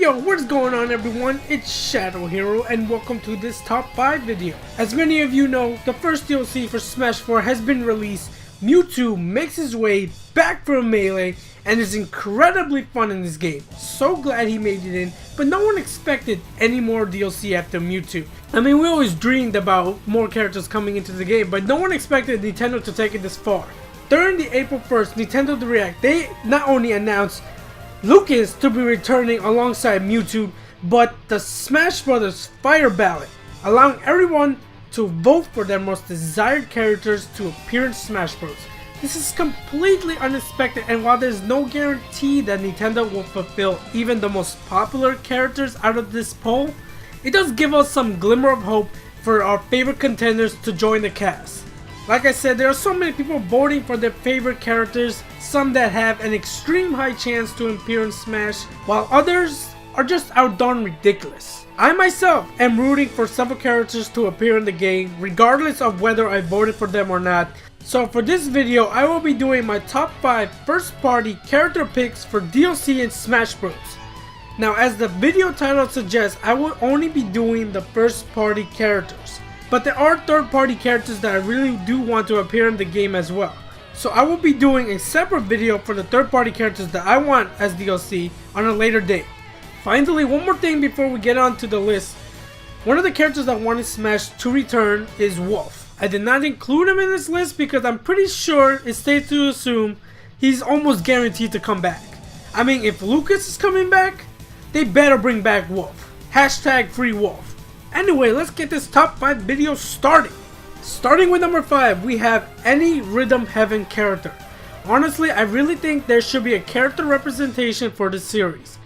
Yo, what's going on everyone? It's Shadow Hero and welcome to this top 5 video. As many of you know, the first DLC for Smash 4 has been released. Mewtwo makes his way back from Melee and is incredibly fun in this game. So glad he made it in, but no one expected any more DLC after Mewtwo. I mean, we always dreamed about more characters coming into the game, but no one expected Nintendo to take it this far. During the April 1st Nintendo Direct, they not only announced Lucas to be returning alongside Mewtwo, but the Smash Bros. Fighter Ballot, allowing everyone to vote for their most desired characters to appear in Smash Bros. This is completely unexpected, and while there's no guarantee that Nintendo will fulfill even the most popular characters out of this poll, it does give us some glimmer of hope for our favorite contenders to join the cast. Like I said, there are so many people voting for their favorite characters, some that have an extreme high chance to appear in Smash, while others are just outdone ridiculous. I myself am rooting for several characters to appear in the game, regardless of whether I voted for them or not. So for this video, I will be doing my top 5 first party character picks for DLC in Smash Bros. Now, as the video title suggests, I will only be doing the first party characters. But there are third party characters that I really do want to appear in the game as well. So I will be doing a separate video for the third party characters that I want as DLC on a later date. Finally, one more thing before we get on to the list. One of the characters I wanted Smash to return is Wolf. I did not include him in this list because I'm pretty sure it's safe to assume he's almost guaranteed to come back. I mean, if Lucas is coming back, they better bring back Wolf. Hashtag free Wolf. Anyway, let's get this top 5 video started. Starting with number 5, we have any Rhythm Heaven character. Honestly, I really think there should be a character representation for this series.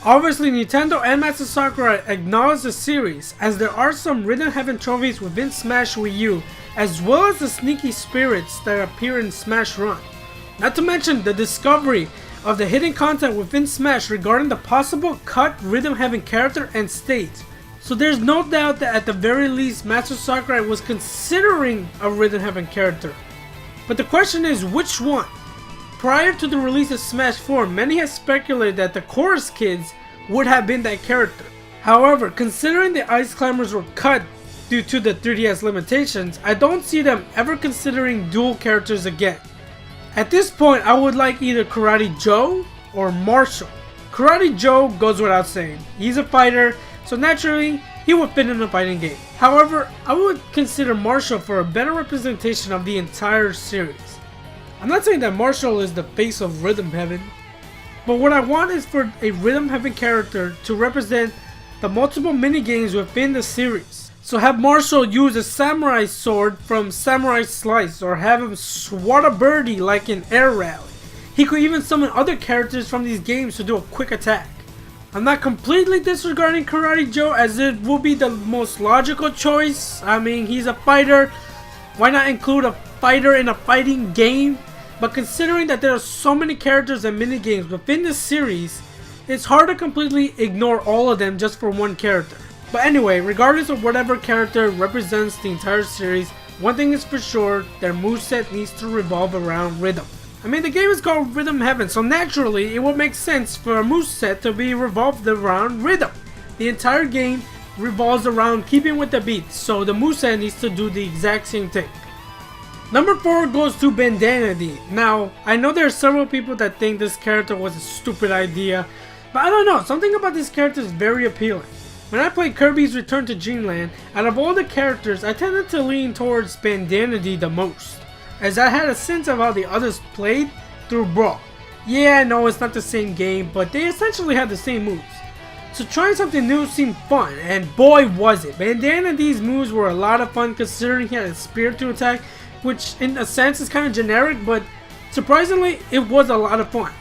Obviously, Nintendo and Master Sakurai acknowledge the series, as there are some Rhythm Heaven trophies within Smash Wii U, as well as the sneaky spirits that appear in Smash Run. Not to mention the discovery of the hidden content within Smash regarding the possible cut Rhythm Heaven character and stage. So there's no doubt that at the very least Master Sakurai was considering a Rhythm Heaven character. But the question is, which one? Prior to the release of Smash 4, many have speculated that the Chorus Kids would have been that character. However, considering the Ice Climbers were cut due to the 3DS limitations, I don't see them ever considering dual characters again. At this point, I would like either Karate Joe or Marshall. Karate Joe goes without saying. He's a fighter, so naturally, he would fit in a fighting game. However, I would consider Marshall for a better representation of the entire series. I'm not saying that Marshall is the face of Rhythm Heaven, but what I want is for a Rhythm Heaven character to represent the multiple minigames within the series. So have Marshall use a samurai sword from Samurai Slice, or have him swat a birdie like in Air Rally. He could even summon other characters from these games to do a quick attack. I'm not completely disregarding Karate Joe, as it will be the most logical choice. I mean, he's a fighter. Why not include a fighter in a fighting game? But considering that there are so many characters and minigames within this series, it's hard to completely ignore all of them just for one character. But anyway, regardless of whatever character represents the entire series, one thing is for sure, their moveset needs to revolve around rhythm. I mean, the game is called Rhythm Heaven, so naturally it would make sense for a moveset to be revolved around rhythm. The entire game revolves around keeping with the beat, so the moveset needs to do the exact same thing. Number 4 goes to Bandana D. Now, I know there are several people that think this character was a stupid idea, but I don't know, something about this character is very appealing. When I played Kirby's Return to Dreamland, out of all the characters, I tended to lean towards Bandana D the most, as I had a sense of how the others played through Brawl. Yeah, I know it's not the same game, but they essentially had the same moves. So trying something new seemed fun, and boy was it. Bandana D's moves were a lot of fun considering he had a spear to attack, which in a sense is kind of generic, but surprisingly it was a lot of fun.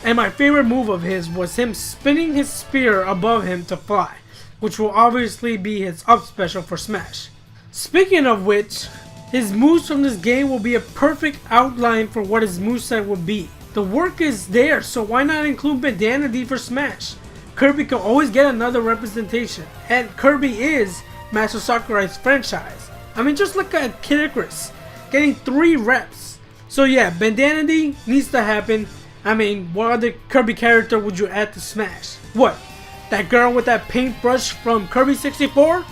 And my favorite move of his was him spinning his spear above him to fly, which will obviously be his up special for Smash. Speaking of which, his moves from this game will be a perfect outline for what his moveset would be. The work is there, so why not include Bandana D for Smash? Kirby can always get another representation, and Kirby is Master Sakurai's franchise. I mean, just look at Kid Icarus, getting 3 reps. So yeah, Bandana D needs to happen. I mean, what other Kirby character would you add to Smash? What? That girl with that paintbrush from Kirby 64?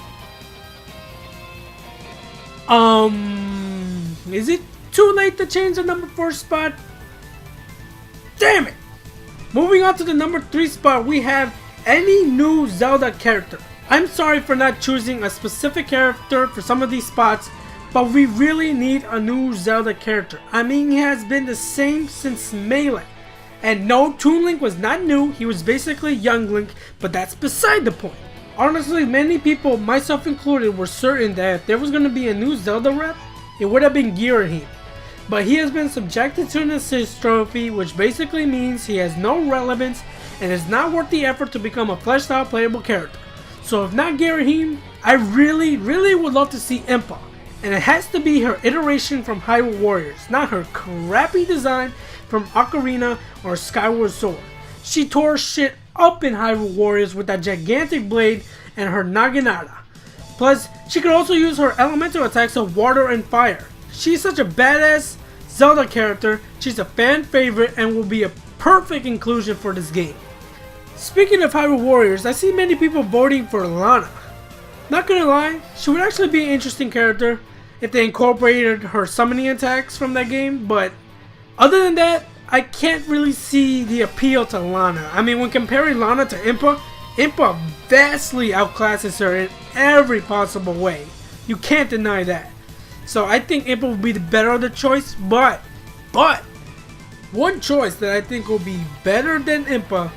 Is it too late to change the number 4 spot? Damn it! Moving on to the number 3 spot, we have any new Zelda character. I'm sorry for not choosing a specific character for some of these spots, but we really need a new Zelda character. I mean, he has been the same since Melee. And no, Toon Link was not new, he was basically Young Link, but that's beside the point. Honestly, many people, myself included, were certain that if there was going to be a new Zelda rep, it would have been Girahim. But he has been subjected to an assist trophy, which basically means he has no relevance and is not worth the effort to become a fleshed out playable character. So if not Girahim, I really would love to see Impa. And it has to be her iteration from Hyrule Warriors, not her crappy design from Ocarina or Skyward Sword. She tore shit up in Hyrule Warriors with that gigantic blade and her Naginata. Plus, she could also use her elemental attacks of water and fire. She's such a badass Zelda character, she's a fan favorite and will be a perfect inclusion for this game. Speaking of Hyrule Warriors, I see many people voting for Lana. Not gonna lie, she would actually be an interesting character if they incorporated her summoning attacks from that game, but other than that, I can't really see the appeal to Lana. I mean, when comparing Lana to Impa, Impa vastly outclasses her in every possible way. You can't deny that. So I think Impa will be the better of the choice, but one choice that I think will be better than Impa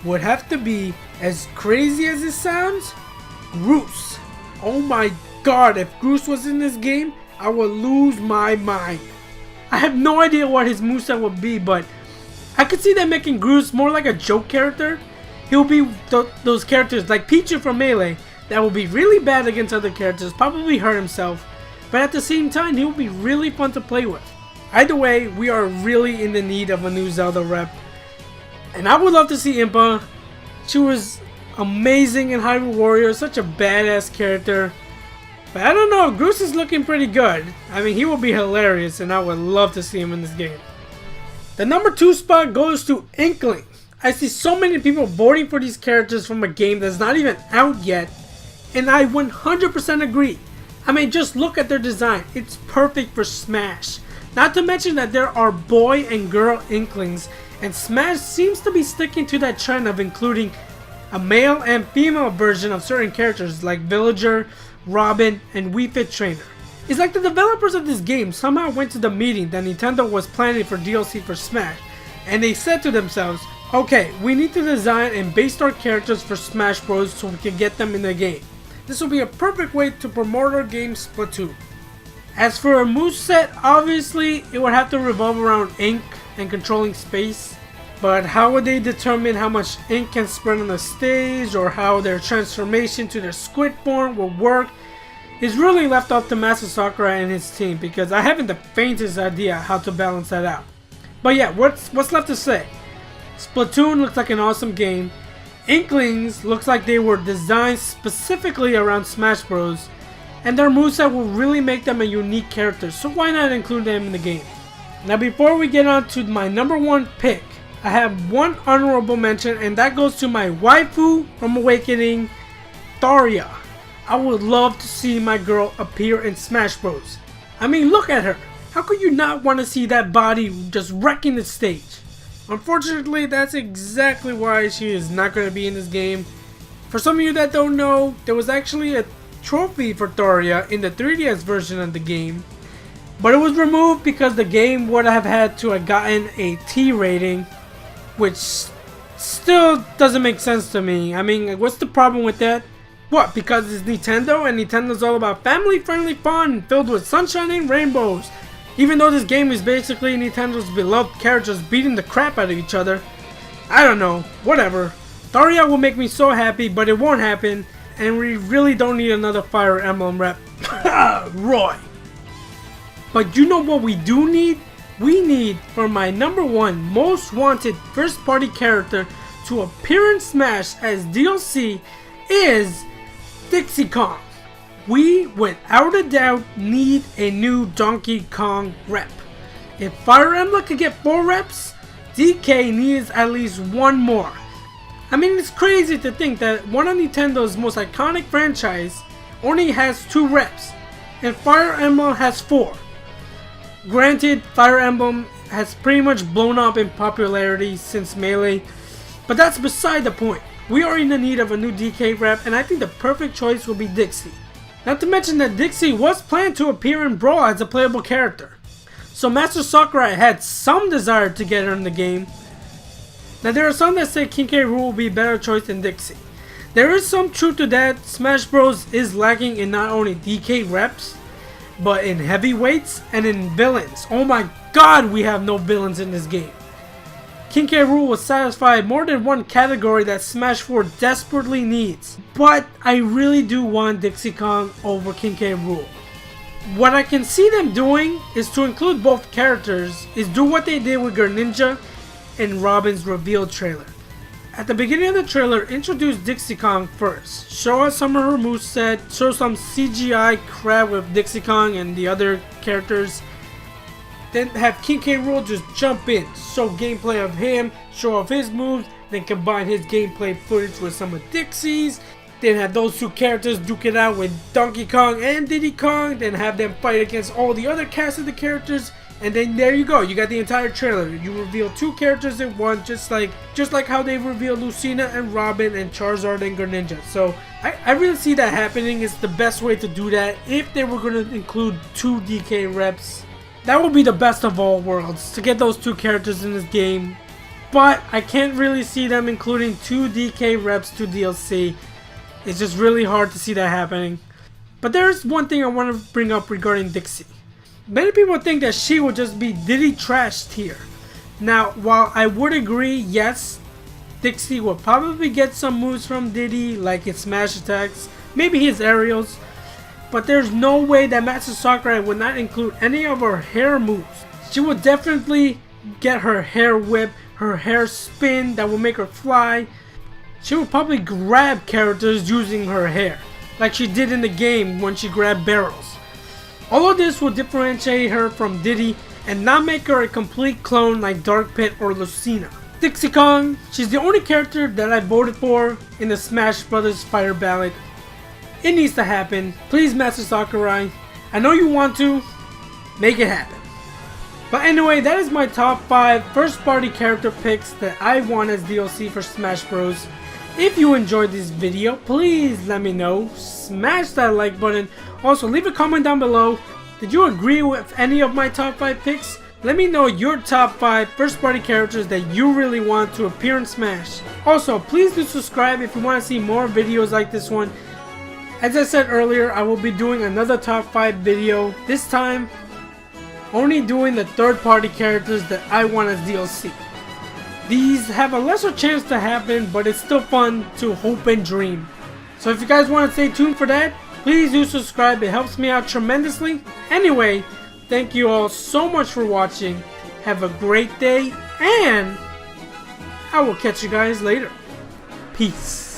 would have to be, as crazy as it sounds, Groose. Oh my god, if Groose was in this game, I would lose my mind. I have no idea what his moveset would be, but I could see them making Groose more like a joke character. He'll be those characters like Pichu from Melee that will be really bad against other characters, probably hurt himself, but at the same time, he'll be really fun to play with. Either way, we are really in the need of a new Zelda rep. And I would love to see Impa. She was amazing in Hyrule Warriors, such a badass character. But I don't know, Groose is looking pretty good. I mean, he will be hilarious and I would love to see him in this game. The number 2 spot goes to Inkling. I see so many people voting for these characters from a game that's not even out yet, and I 100% agree. I mean, just look at their design. It's perfect for Smash. Not to mention that there are boy and girl Inklings, and Smash seems to be sticking to that trend of including a male and female version of certain characters like Villager, Robin, and Wii Fit Trainer. It's like the developers of this game somehow went to the meeting that Nintendo was planning for DLC for Smash, and they said to themselves, okay, we need to design and base our characters for Smash Bros so we can get them in the game. This will be a perfect way to promote our game Splatoon. As for a moveset, obviously it would have to revolve around ink and controlling space. But how would they determine how much ink can spread on the stage or how their transformation to their squid form will work is really left up to Master Sakura and his team, because I haven't the faintest idea how to balance that out. But yeah, what's left to say? Splatoon looks like an awesome game. Inklings looks like they were designed specifically around Smash Bros. And their moveset will really make them a unique character, so why not include them in the game? Now before we get on to my number 1 pick, I have one honorable mention, and that goes to my waifu from Awakening, Tharia. I would love to see my girl appear in Smash Bros. I mean, look at her. How could you not want to see that body just wrecking the stage? Unfortunately, that's exactly why she is not going to be in this game. For some of you that don't know, there was actually a trophy for Tharia in the 3DS version of the game, but it was removed because the game would have had to have gotten a T rating, which still doesn't make sense to me. I mean, what's the problem with that? What, because it's Nintendo and Nintendo's all about family-friendly fun filled with sunshine and rainbows? Even though this game is basically Nintendo's beloved characters beating the crap out of each other. I don't know, whatever. Tharia will make me so happy, but it won't happen, and we really don't need another Fire Emblem rep. Roy! But you know what we do need? We need, for my number 1 most wanted first party character to appear in Smash as DLC is Dixie Kong. We, without a doubt, need a new Donkey Kong rep. If Fire Emblem could get 4 reps, DK needs at least 1 more. I mean, it's crazy to think that one of Nintendo's most iconic franchise only has 2 reps, and Fire Emblem has 4. Granted, Fire Emblem has pretty much blown up in popularity since Melee, but that's beside the point. We are in the need of a new DK rep, and I think the perfect choice will be Dixie. Not to mention that Dixie was planned to appear in Brawl as a playable character, so Master Sakurai had some desire to get her in the game. Now there are some that say King K. Rool will be a better choice than Dixie. There is some truth to that. Smash Bros is lacking in not only DK reps, but in heavyweights and in villains. Oh my god, we have no villains in this game. King K. Rool will satisfy more than one category that Smash 4 desperately needs. But I really do want Dixie Kong over King K. Rool. What I can see them doing is to include both characters, is do what they did with Greninja in Robin's reveal trailer. At the beginning of the trailer, introduce Dixie Kong first. Show us some of her moveset, show some CGI crap with Dixie Kong and the other characters. Then have King K. Rool just jump in, show gameplay of him, show off his moves, then combine his gameplay footage with some of Dixie's. Then have those 2 characters duke it out with Donkey Kong and Diddy Kong. Then have them fight against all the other cast of the characters. And then there you go, you got the entire trailer. You reveal 2 characters in one, just like how they revealed Lucina and Robin and Charizard and Greninja. So I really see that happening. It's the best way to do that. If they were going to include 2 DK reps, that would be the best of all worlds, to get those 2 characters in this game. But I can't really see them including 2 DK reps to DLC. It's just really hard to see that happening. But there's one thing I want to bring up regarding Dixie. Many people think that she will just be Diddy trashed here. Now, while I would agree, yes, Dixie will probably get some moves from Diddy, like his smash attacks, maybe his aerials, but there's no way that Master Sakurai would not include any of her hair moves. She will definitely get her hair whip, her hair spin that will make her fly. She will probably grab characters using her hair, like she did in the game when she grabbed barrels. All of this will differentiate her from Diddy and not make her a complete clone like Dark Pit or Lucina. Dixie Kong, she's the only character that I voted for in the Smash Bros. Fighter Ballot. It needs to happen. Please, Master Sakurai. I know you want to. Make it happen. But anyway, that is my top 5 first party character picks that I want as DLC for Smash Bros. If you enjoyed this video, please let me know. Smash that like button. Also, leave a comment down below. Did you agree with any of my top 5 picks? Let me know your top 5 first party characters that you really want to appear in Smash. Also, please do subscribe if you want to see more videos like this one. As I said earlier, I will be doing another top 5 video. This time, only doing the third party characters that I want as DLC. These have a lesser chance to happen, but it's still fun to hope and dream. So if you guys want to stay tuned for that, please do subscribe. It helps me out tremendously. Anyway, thank you all so much for watching. Have a great day, and I will catch you guys later. Peace.